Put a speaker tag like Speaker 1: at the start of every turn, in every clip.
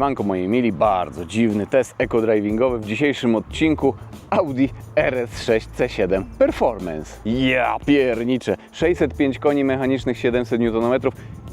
Speaker 1: Siemanko moi mili, bardzo dziwny test eco-drivingowy w dzisiejszym odcinku Audi RS6 C7 Performance. Ja pierniczę, 605 koni mechanicznych, 700 Nm,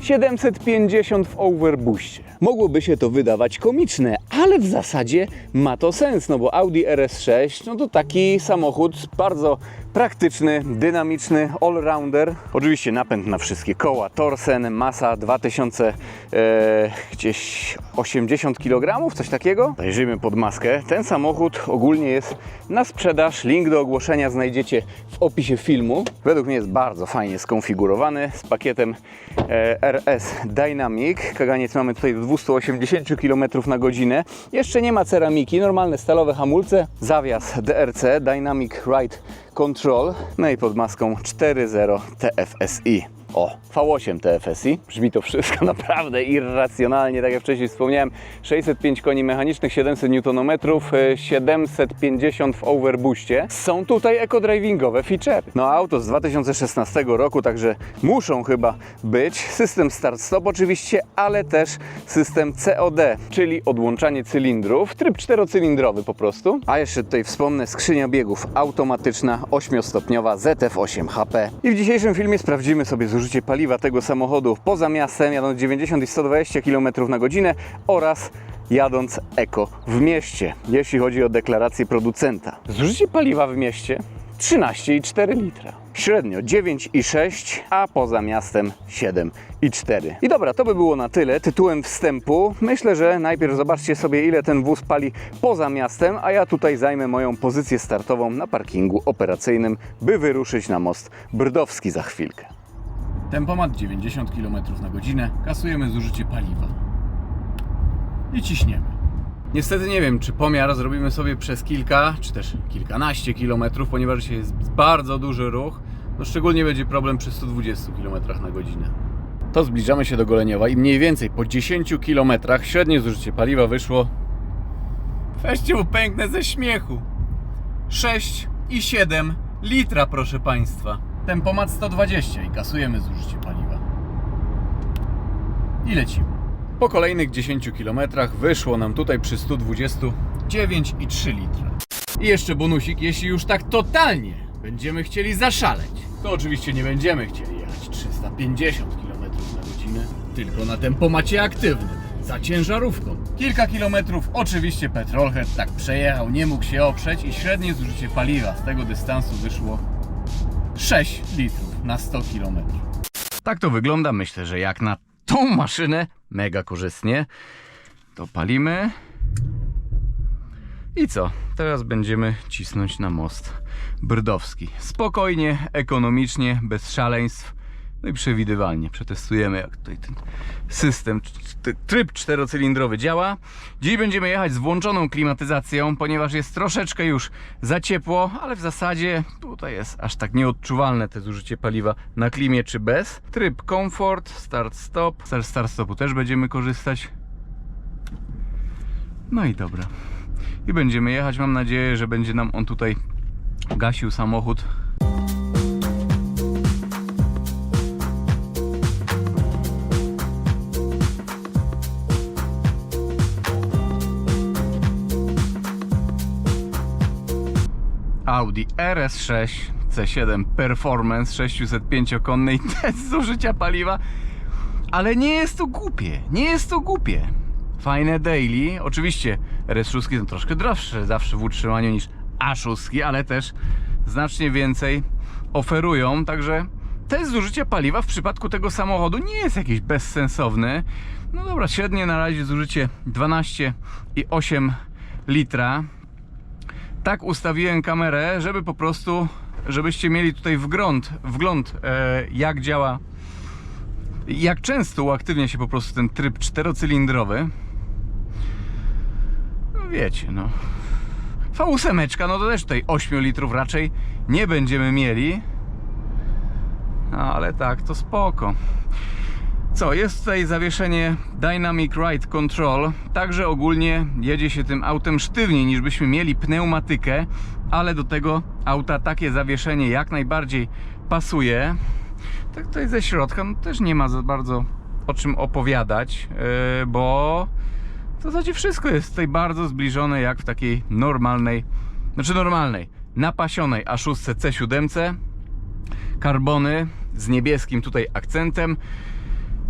Speaker 1: 750 w overbooście. Mogłoby się to wydawać komiczne, ale w zasadzie ma to sens, no bo Audi RS6 no to taki samochód bardzo praktyczny, dynamiczny, all-rounder. Oczywiście napęd na wszystkie koła, Torsen, masa 2080 kg, coś takiego. Zajrzyjmy pod maskę. Ten samochód ogólnie jest na sprzedaż. Link do ogłoszenia znajdziecie w opisie filmu. Według mnie jest bardzo fajnie skonfigurowany z pakietem RS Dynamic. Kaganiec mamy tutaj do 280 km na godzinę. Jeszcze nie ma ceramiki, normalne stalowe hamulce, zawias DRC, Dynamic Ride Control, no i pod maską 4.0 TFSI. O, V8 TFSI. Brzmi to wszystko naprawdę irracjonalnie, tak jak wcześniej wspomniałem. 605 koni mechanicznych, 700 Nm, 750 w overbooście. Są tutaj eco-drivingowe feature. No auto z 2016 roku, także muszą chyba być. System start-stop oczywiście, ale też system COD, czyli odłączanie cylindrów. Tryb 4-cylindrowy po prostu. A jeszcze tutaj wspomnę, skrzynia biegów automatyczna, 8-stopniowa ZF8 HP. I w dzisiejszym filmie sprawdzimy sobie zużycie paliwa tego samochodu poza miastem, jadąc 90 i 120 km na godzinę oraz jadąc eko w mieście, jeśli chodzi o deklarację producenta. Zużycie paliwa w mieście 13,4 litra. Średnio 9,6, a poza miastem 7,4. I dobra, to by było na tyle tytułem wstępu. Myślę, że najpierw zobaczcie sobie, ile ten wóz pali poza miastem, a ja tutaj zajmę moją pozycję startową na parkingu operacyjnym, by wyruszyć na most Brdowski za chwilkę. Tempomat 90 km na godzinę, kasujemy zużycie paliwa i ciśniemy. Niestety nie wiem, czy pomiar zrobimy sobie przez kilka, czy też kilkanaście kilometrów, ponieważ dzisiaj jest bardzo duży ruch, no szczególnie będzie problem przy 120 km na godzinę. To zbliżamy się do Goleniowa i mniej więcej po 10 km średnie zużycie paliwa wyszło, weźcie mu pęknę ze śmiechu, 6,7 litra, proszę Państwa. Tempomat 120 i kasujemy zużycie paliwa. I lecimy. Po kolejnych 10 km wyszło nam tutaj przy 120 9,3 litra. I jeszcze bonusik, jeśli już tak totalnie będziemy chcieli zaszaleć, to oczywiście nie będziemy chcieli jechać 350 km na godzinę, tylko na tempomacie aktywnym, za ciężarówką. Kilka kilometrów oczywiście petrolhead tak przejechał, nie mógł się oprzeć i średnie zużycie paliwa z tego dystansu wyszło 6 litrów na 100 km. Tak to wygląda, myślę, że jak na tą maszynę, mega korzystnie. To palimy. I co? Teraz będziemy cisnąć na most Brdowski. Spokojnie, ekonomicznie, bez szaleństw. No i przewidywalnie. Przetestujemy, jak tutaj ten system, tryb 4-cylindrowy działa. Dziś będziemy jechać z włączoną klimatyzacją, ponieważ jest troszeczkę już za ciepło, ale w zasadzie tutaj jest aż tak nieodczuwalne te zużycie paliwa na klimie czy bez. Tryb komfort, start-stop. Z start-stopu też będziemy korzystać. No i dobra. I będziemy jechać. Mam nadzieję, że będzie nam on tutaj gasił samochód. Audi RS6 C7 Performance 605-konny i test zużycia paliwa, ale nie jest to głupie, nie jest to głupie. Fajne daily, oczywiście RS6 są troszkę droższe zawsze w utrzymaniu niż A6, ale też znacznie więcej oferują, także test zużycia paliwa w przypadku tego samochodu nie jest jakiś bezsensowny. No dobra, średnie na razie zużycie 12,8 litra. Tak ustawiłem kamerę, żeby po prostu, żebyście mieli tutaj wgląd jak działa, jak często uaktywnia się po prostu ten tryb 4-cylindrowy. No wiecie, no. V8, no to też tutaj 8 litrów raczej nie będziemy mieli. No ale tak, to spoko. Co, jest tutaj zawieszenie Dynamic Ride Control, także ogólnie jedzie się tym autem sztywniej niż byśmy mieli pneumatykę, ale do tego auta takie zawieszenie jak najbardziej pasuje. Tak tutaj ze środka no też nie ma za bardzo o czym opowiadać, bo w zasadzie wszystko jest tutaj bardzo zbliżone jak w takiej normalnej, napasionej A6 C7. Karbony z niebieskim tutaj akcentem.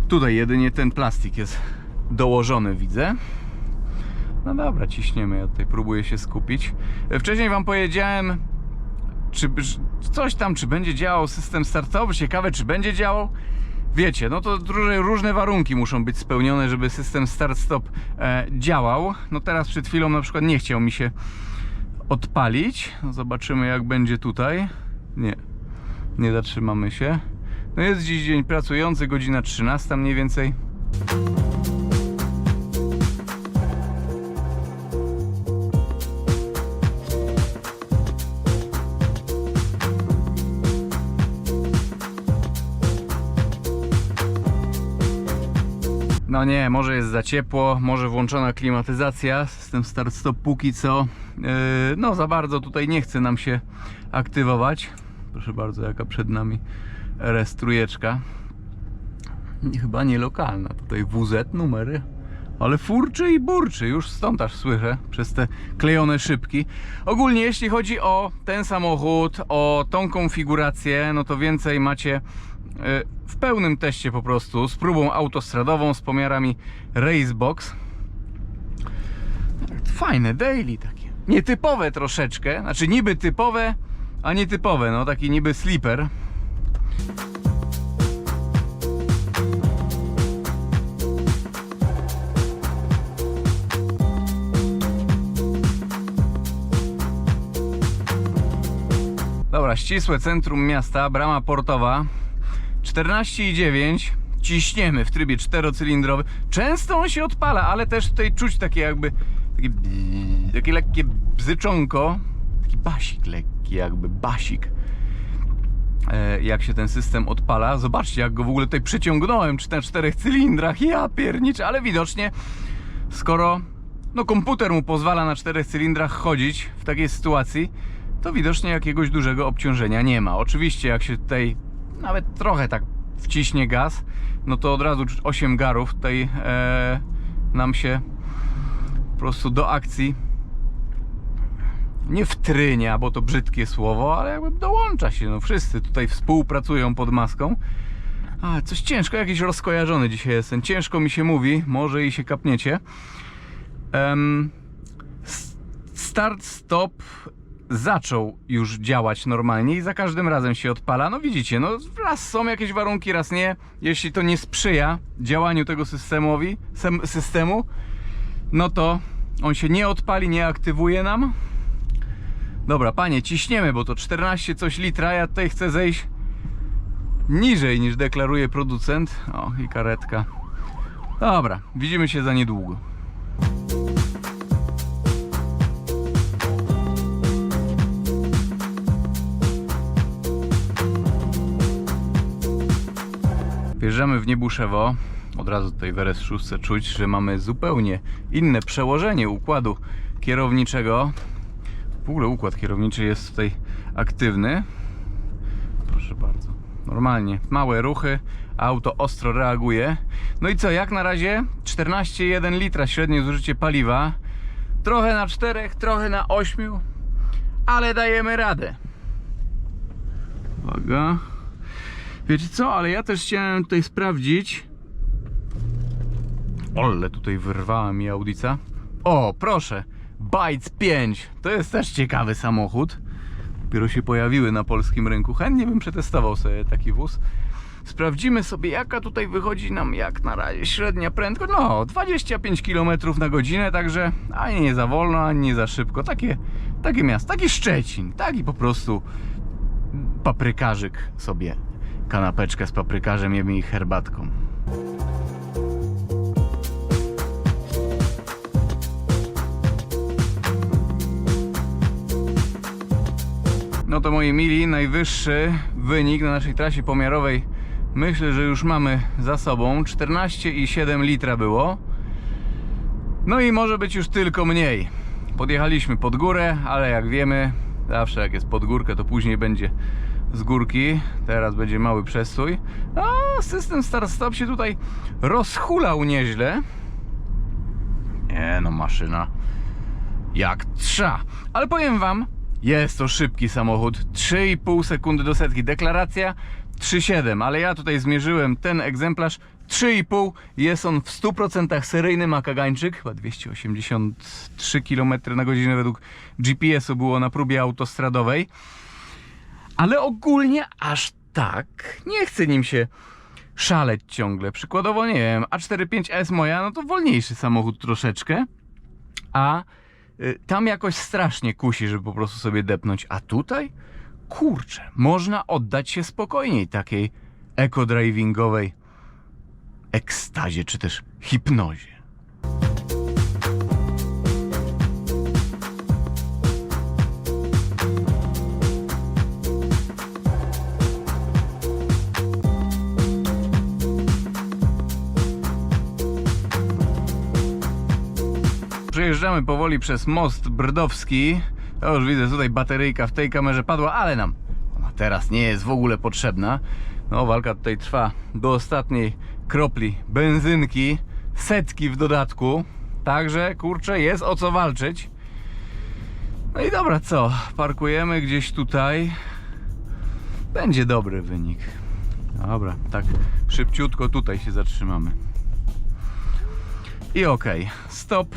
Speaker 1: Tutaj jedynie ten plastik jest dołożony, widzę. No dobra, ciśniemy, ja tutaj próbuję się skupić. Wcześniej wam powiedziałem, czy będzie działał system startowy, ciekawe czy będzie działał. Wiecie, no to różne warunki muszą być spełnione, żeby system start-stop działał. No teraz przed chwilą na przykład nie chciał mi się odpalić. No zobaczymy jak będzie tutaj. Nie zatrzymamy się. No jest dziś dzień pracujący, godzina 13 mniej więcej. No nie, może jest za ciepło, może włączona klimatyzacja, system start-stop póki co no za bardzo tutaj nie chce nam się aktywować. Proszę bardzo, jaka przed nami RS-trójeczka. Chyba nie lokalna, tutaj WZ numery, ale furczy i burczy, już stąd aż słyszę przez te klejone szybki. Ogólnie jeśli chodzi o ten samochód, o tą konfigurację, no to więcej macie w pełnym teście po prostu, z próbą autostradową, z pomiarami Racebox. Fajne daily takie, nietypowe troszeczkę, znaczy niby typowe, a nietypowe, no taki niby sleeper. Dobra, ścisłe centrum miasta, brama portowa. 14,9, ciśniemy w trybie czterocylindrowym. Często on się odpala, ale też tutaj czuć takie jakby takie lekkie bzyczonko, taki basik lekki, jakby basik, jak się ten system odpala. Zobaczcie jak go w ogóle tutaj przeciągnąłem na 4 cylindrach, ja pierniczę, ale widocznie skoro no komputer mu pozwala na 4 cylindrach chodzić w takiej sytuacji, to widocznie jakiegoś dużego obciążenia nie ma. Oczywiście jak się tutaj nawet trochę tak wciśnie gaz, no to od razu 8 garów tutaj nam się po prostu do akcji nie wtrynia, bo to brzydkie słowo, ale jakby dołącza się. No wszyscy tutaj współpracują pod maską. A, coś ciężko, jakiś rozkojarzony dzisiaj jestem. Ciężko mi się mówi, może i się kapniecie. Start, stop zaczął już działać normalnie i za każdym razem się odpala. No widzicie, no raz są jakieś warunki, raz nie. Jeśli to nie sprzyja działaniu tego systemu, no to on się nie odpali, nie aktywuje nam. Dobra, panie, ciśniemy, bo to 14 coś litra, ja tutaj chcę zejść niżej niż deklaruje producent. O, i karetka. Dobra, widzimy się za niedługo. Wjeżdżamy w Niebuszewo. Od razu tutaj w RS6 czuć, że mamy zupełnie inne przełożenie układu kierowniczego. W ogóle układ kierowniczy jest tutaj aktywny. Proszę bardzo. Normalnie, małe ruchy, auto ostro reaguje. No i co, jak na razie 14,1 litra średnie zużycie paliwa. Trochę na 4, trochę na 8, ale dajemy radę. Uwaga. Wiecie co, ale ja też chciałem tutaj sprawdzić. Ole, tutaj wyrwała mi audica. O, proszę, Bytes 5. To jest też ciekawy samochód. Dopiero się pojawiły na polskim rynku. Chętnie bym przetestował sobie taki wóz. Sprawdzimy sobie, jaka tutaj wychodzi nam jak na razie średnia prędkość. No, 25 km na godzinę, także ani nie za wolno, ani nie za szybko. Takie miasto, taki Szczecin, taki po prostu paprykarzyk sobie. Kanapeczkę z paprykarzem jemy i herbatką. No to moi mili, najwyższy wynik na naszej trasie pomiarowej myślę, że już mamy za sobą. 14,7 litra było. No i może być już tylko mniej. Podjechaliśmy pod górę, ale jak wiemy, zawsze jak jest pod górkę, to później będzie z górki. Teraz będzie mały przestój. A system start-stop się tutaj rozhulał nieźle. Nie no, maszyna jak trza. Ale powiem wam, jest to szybki samochód. 3,5 sekundy do setki. Deklaracja 3,7, ale ja tutaj zmierzyłem ten egzemplarz 3,5. Jest on w 100% seryjny makagańczyk. Chyba 283 km na godzinę według GPS-u było na próbie autostradowej. Ale ogólnie aż tak nie chce nim się szaleć ciągle. Przykładowo, nie wiem, A45S moja, no to wolniejszy samochód troszeczkę, a tam jakoś strasznie kusi, żeby po prostu sobie depnąć. A tutaj, kurczę, można oddać się spokojniej takiej eco-drivingowej ekstazie, czy też hipnozie. Przejeżdżamy powoli przez most Brdowski. To już widzę, tutaj bateryjka w tej kamerze padła, ale nam ona teraz nie jest w ogóle potrzebna. No, walka tutaj trwa do ostatniej kropli benzynki, setki w dodatku. Także, kurczę, jest o co walczyć. No i dobra, co? Parkujemy gdzieś tutaj. Będzie dobry wynik. Dobra, tak szybciutko tutaj się zatrzymamy. I okej, stop.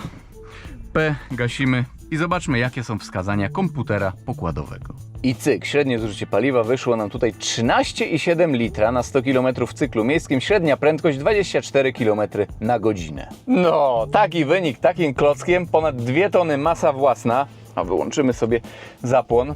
Speaker 1: P, gasimy i zobaczmy, jakie są wskazania komputera pokładowego. I cyk, średnie zużycie paliwa wyszło nam tutaj 13,7 litra na 100 km w cyklu miejskim, średnia prędkość 24 km na godzinę. No, taki wynik, takim klockiem, ponad 2 tony masa własna, a wyłączymy sobie zapłon.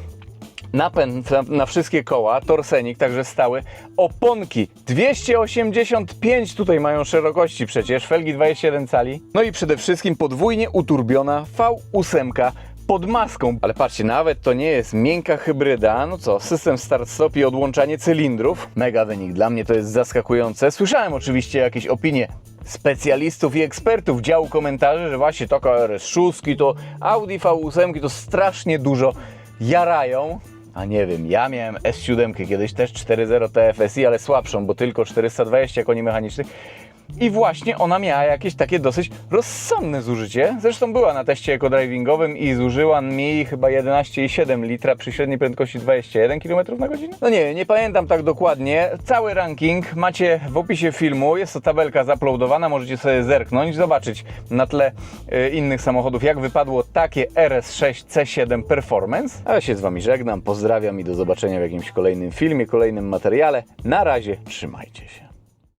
Speaker 1: Napęd na wszystkie koła, torsenik, także stały, oponki 285 tutaj mają szerokości przecież, felgi 21 cali, no i przede wszystkim podwójnie uturbiona V8 pod maską, ale patrzcie, nawet to nie jest miękka hybryda, no co, system start-stop i odłączanie cylindrów, mega wynik, dla mnie to jest zaskakujące. Słyszałem oczywiście jakieś opinie specjalistów i ekspertów działu komentarzy, że właśnie taka RS6 to Audi V8 to strasznie dużo jarają. A nie wiem, ja miałem S7 kiedyś też 4.0 TFSI, ale słabszą, bo tylko 420 koni mechanicznych. I właśnie ona miała jakieś takie dosyć rozsądne zużycie. Zresztą była na teście eco-drivingowym i zużyła mi chyba 11,7 litra przy średniej prędkości 21 km na godzinę. No nie pamiętam tak dokładnie. Cały ranking macie w opisie filmu. Jest to tabelka zaploadowana, możecie sobie zerknąć, zobaczyć na tle innych samochodów, jak wypadło takie RS6 C7 Performance. A ja się z wami żegnam, pozdrawiam i do zobaczenia w jakimś kolejnym filmie, kolejnym materiale. Na razie, trzymajcie się.